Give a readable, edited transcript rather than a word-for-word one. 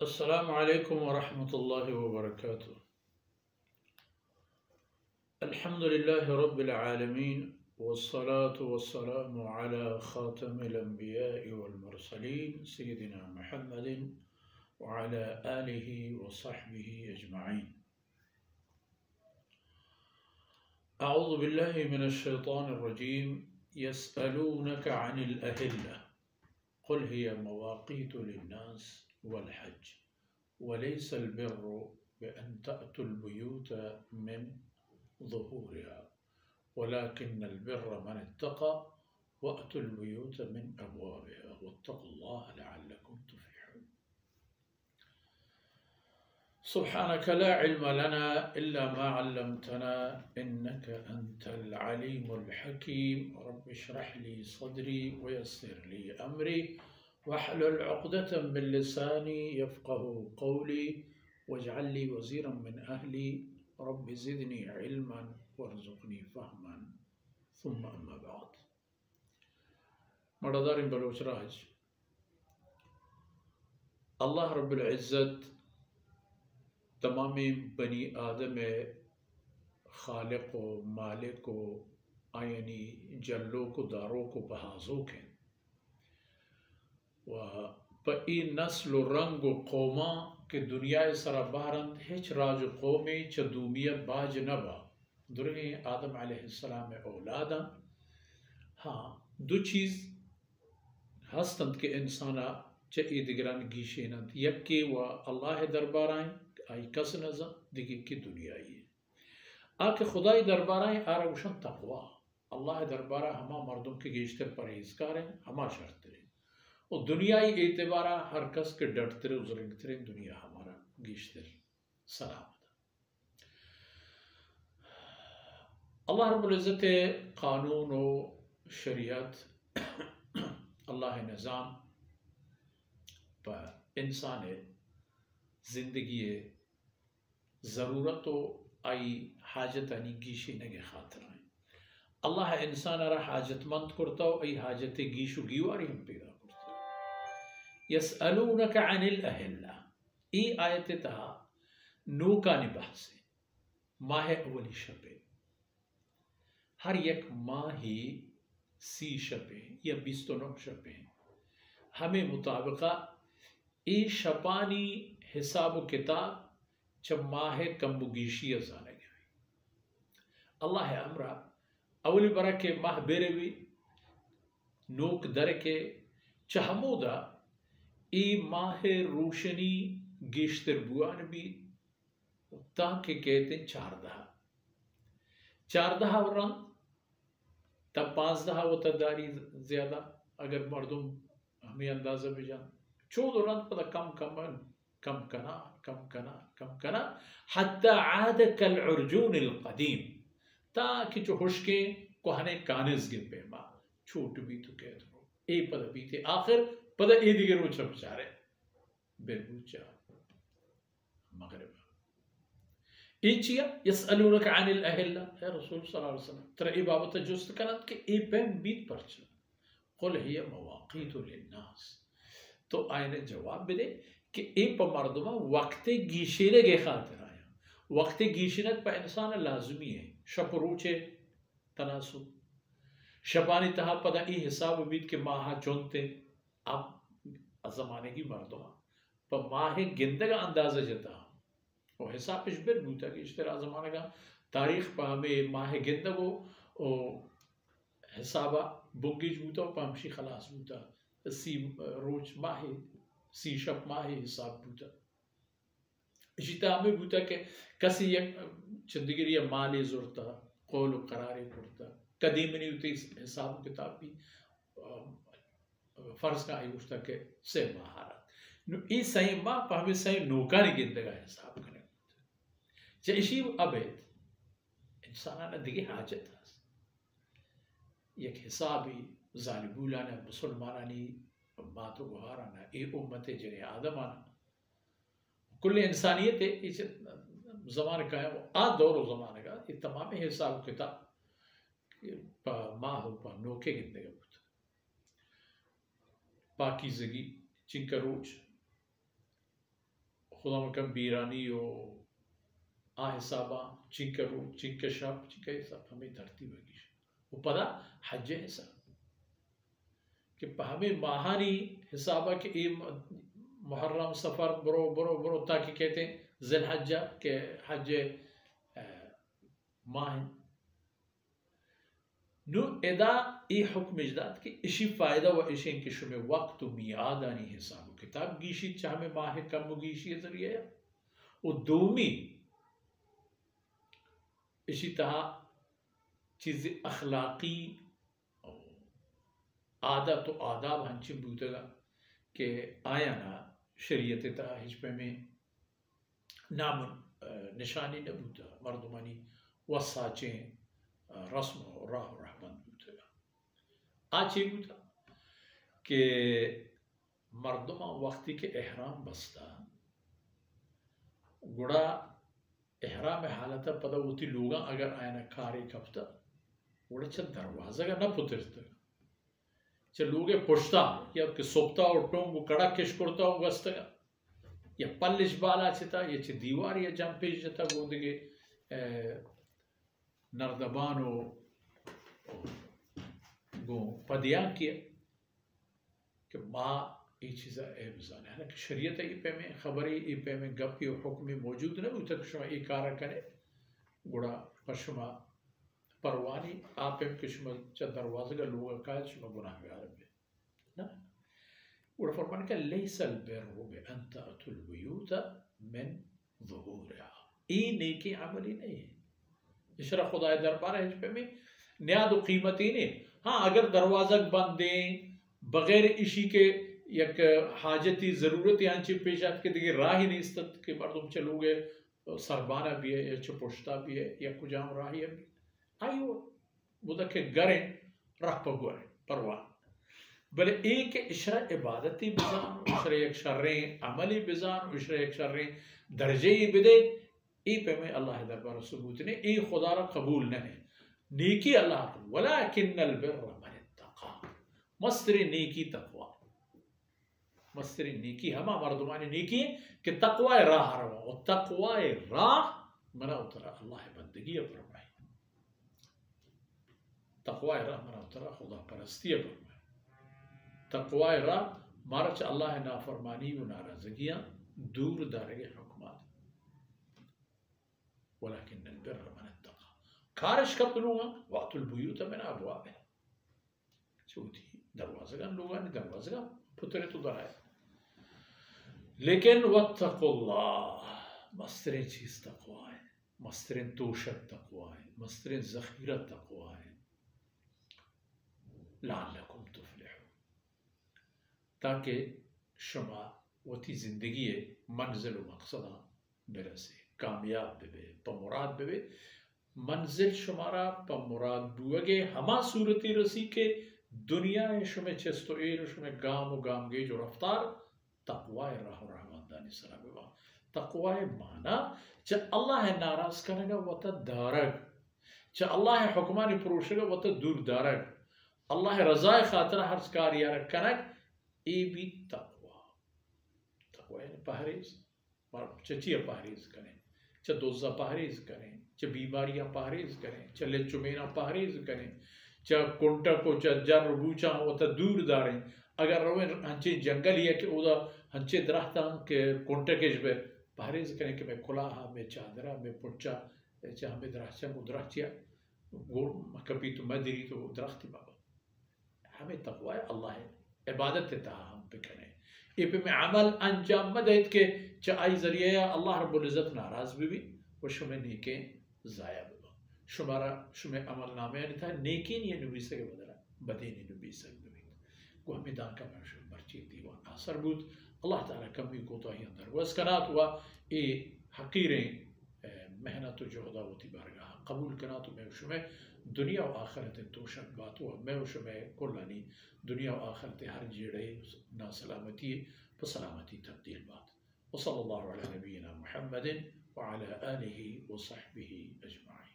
السلام علیکم ورحمۃ اللہ وبرکاتہ۔ الحمد للہ رب العالمین والصلاة والسلام على خاتم الانبیاء والمرسلین سیدنا محمد وعلى آلہ وصحبہ اجمعین۔ اعوذ باللہ من الشیطان الرجیم۔ یسألونک عن الأہلة قل هي مواقیت للناس والحج وليس البر بأن تأتوا البيوت من ظهورها ولكن البر من اتقى وأتوا البيوت من أبوابها واتقوا الله لعلكم تفلحون۔ سبحانك لا علم لنا إلا ما علمتنا إنك أنت العليم الحكيم۔ رب اشرح لي صدري ويسر لي أمري واحلل عقدة من لساني يفقه قولي واجعل لي وزيرا من أهلي رب زدني علما وارزقني فهما ثم أما بعد۔ مردار بلوچ راج اللہ رب العزت تمام بنی آدم خالق و مالک و آئینی جلو کو دارو کو بہازو کے و پئی نسل و رنگ و قوما کہ دنیا سرا بارند ہچ راج قومی چدومیت باج نبا درہیں آدم علیہ السلام اولادا۔ ہاں دو چیز ہستند کہ انسانا چاہی دگران گیشینند، یکی و اللہ دربار آئیں آئی کس نظر دیگی کی دنیا ہے آکے خدای دربار آئیں آرہ گوشن تقوی اللہ دربارہ ہما مردم کے گیشتر پرہیزگار ہیں ہما شرط رہے اور دنیای اعتبارہ ہر کس کے ڈٹترے و زرنگترے دنیا ہمارا گیشتر سلامت۔ اللہ رب العزت قانون و شریعت اللہ نظام پر انسان زندگی ضرورت و آئی حاجت آنی گیشی نگے خاطر آئیں اللہ انسان را حاجت مند کرتا ہو ای حاجت گیشو گیواری ہم پیدا کرتا ہو۔ یسألونک عن الأہلہ ای آیت تہا نوکانی بحث ماہ اولی شبے ہر یک ماہی 30 شبے یا 29 شبے ہمیں مطابقہ ای شپانی حساب و کتاب چھ ماہ کمبگیشی ازانے گئے اللہ امرہ اولی برا کے ماہ بیرے بھی نوک در کے چہمودا ای ماہ روشنی گیشتر بوان بھی تاکہ کہتے ہیں 14 ورن تب 15 و تداری زیادہ اگر مردم ہمیں اندازہ بھی جان 14 رن پتہ کم کنا حتی عاد کالعرجون القدیم تاکہ جو حشکیں کوہنے کانز گن پہ ماں چھوٹ بھی تو کہہ دو اے پتہ بھی تھے آخر پتہ اے دیگر وہ چھپ چارے بے بوچا مغرب ایچیا یسألونک عن الأہلہ اے رسول صلی اللہ علیہ وسلم ترہ ای بابتا جست کنند کہ ای پہم بیت پرچا قل ہی مواقیت للناس تو آئینے جواب بھی دے کہ ای پا مردمہ وقت گیشینے گے خاطر آیا وقت گیشینت پا انسان لازمی ہے شپ روچے تناسب شپانی تہا پدا ای حساب بیت کے ماہا چونتے اب زمانے کی مردمہ پا ماہ گندگا اندازہ جتا اور حساب اشبر بوتا کہ اشترا زمانے کا تاریخ پا ہمیں ماہ گندگو حسابہ بنگیج بوتا پا ہمشی خلاص بوتا 30 روچ ماہی 30 شب ماہی حساب بوتا اجیتا ہمیں بوتا کہ کسی یک چندگری مالی زورتا قول و قراری کرتا قدیم نہیں ہوتی حساب کتاب بھی فرض کا آئی گوشتا کہ 6 ماہ آرات ای صحیح ماہ پا ہمیں صحیح نوکانی گندگا حساب کرنے چاہ اسی عبید انسانانا دیگے حاجت ہے یک حسابی ظالبولانا مسلمانانی باتو گوھارانا ای امت جنہ آدمانا کل انسانیت ہے زمان کا ہے وہ آدھ دور و زمان کا یہ تمام حساب کتاب پا ماہ پا نوکے گندے گا بوتا پاکیزگی چنکا روچ خدا مکم بیرانی و حسابا چینکرو چینکشاب چینکا حساب ہمیں ترتیب ہوگی وہ پدا حج حساب کہ ہمیں ماہانی حسابہ کہ ای محرم سفر برو برو برو تاکہ کہتے ہیں ذی الحجہ کہ حج ماہ نو ادا ای حکم اجداد کہ اشی فائدہ و اشین کہ شمی وقت و میاد آنی حساب و کتاب گیشی چاہمیں ماہ کم و گیشی ذریعہ و دومی اشی تہا چیز اخلاقی عادت و آداب ہنچی بوتا گا کہ آیا نا شریعت تا ہج پہ میں نام نشانی نبوتا مردمانی وساچیں رسم و راہ و رحمت بوتا گا آچی بوتا کہ مردمہ وقتی کے احرام بستا گڑا احرام حالتا پدا ہوتی لوگاں اگر آیا کھارے کپتا گڑا چل دروازہ گا نہ پترتا چل لوگے پشتا یا کہ سوپتا اور ٹونگو کڑا کش کرتا ہوں گستا گا یا پلش بالا چتا یا چھ دیوار یا جم پیش جتا گوندگے نردبانو گو پدیان کیا کہ ماں یہ چیزا اے بزانے حالانکہ شریعت ای پہ میں خبری ای پہ میں گپی و حکمی موجود نہ ہوتا کہ شما ای کارا کرے گوڑا پر شما پروانی آپ کے شما چا دروازہ کا لوگا قائد شما گناہ گار بے نا گوڑا فرمانے کہ لیس البر بأن تأتوا البیوت من ظہورها ای نیکی عملی نہیں ہے اشرا خدا دربار ہے اس پہ میں نیاد و قیمتی نہیں ہاں اگر دروازہ بند دیں بغیر اشی کے یک حاجتی ضرورت یہاں چی پیش آت کے دیکھیں راہ ہی نہیں استد کہ مردم چلو گے سربانہ بھی ہے یا چپوشتا بھی ہے یا کجام راہی ہے بھی آئیو بودا کہ گریں راہ پگوائیں پروان بلے ایک اشرا عبادتی بزان اشرا یک شریں عملی بزان اشرا یک شریں درجہی بدے ای پہ میں اللہ دربار ثبوت نے ای خدا را قبول نہیں نیکی اللہ قبول ولیکن البر من اتقا مستر نیکی تقوی مستر نیکی ہما مردمانی نیکی کہ تقوی راہ روا اور تقوی راہ منا اترا اللہ بندگی فرمائی تقوی راہ منا اترا خدا پرستی فرمائی تقوی راہ مارچ اللہ نافرمانی و ناراضگیاں دور دارے حکمات ولیکن البر من اتقا کارش کب لوگا وقت البیوت من ابوابها چوتی دروازہ گا لوگا نہیں دروازہ گا پترے تو در آئے لیکن واتقوا اللہ مسترین چیز تقوی ہے مسترین توشک تقوی ہے مسترین ذخیرت تقوی ہے لعلکم تفلحون تاکہ شما وتی زندگی منزل و مقصدہ برسے کامیاب بے پا مراد بے منزل شمارا پا مراد بوگے ہما صورتی رسی کے دنیا شمیں چستو ایر شمیں گام و گام گے جو رفتار تقوی راہ و رحمت دانی سلام با تقوی مانا چا اللہ ناراض کرنے گا وطا دارگ چا اللہ حکمانی پروشے گا وطا دور دارگ اللہ رضای خاطرہ ہر کاری یارک کنک ای بھی تقوی تقوی یعنی پہریز چچی پہریز کریں چا دوزہ پہریز کریں چا بیماریاں پہریز کریں چا لچمینا پہریز کریں چا کنٹا کو چا جر بوچا وطا دور داریں اگر رویں ہنچے جنگل ہی ہے کہ اودا ہنچے درختاں کہ کنٹا کے جبے پہریز کریں کہ میں کلاہا میں چادرہ میں پچا چا ہمیں درخت چا درخت چیا کبھی تو مدری تو درختی بابا ہمیں تقوی اللہ ہے عبادت تاہا ہم پہ کریں یہ پہ میں عمل انجام مدہت کے چاہائی ذریعہ اللہ رب العزت ناراض بھی و شمیں نیکیں ضائع بھی شمارا شمیں عمل نامے نہیں تھا نیکی نہیں نبی سے بدلا بدی نہیں نبی سے بھی کو ہمیں دان کا مرشد مرچی دیوان آثر بود اللہ تعالیٰ کمی کو تو ہی اندر وہ اسکنات ہوا اے حقیریں محنت و جہدہ ہوتی بارگاہ قبول کنا تو میں شمیں دنیا و آخرت توشک بات ہوا میں شمیں کلانی دنیا و آخرت ہر جیڑے نا سلامتی فسلامتی تبدیل بات وصلی اللہ علیہ نبینا محمد وعلى آلہ وصحبہ اجمعین.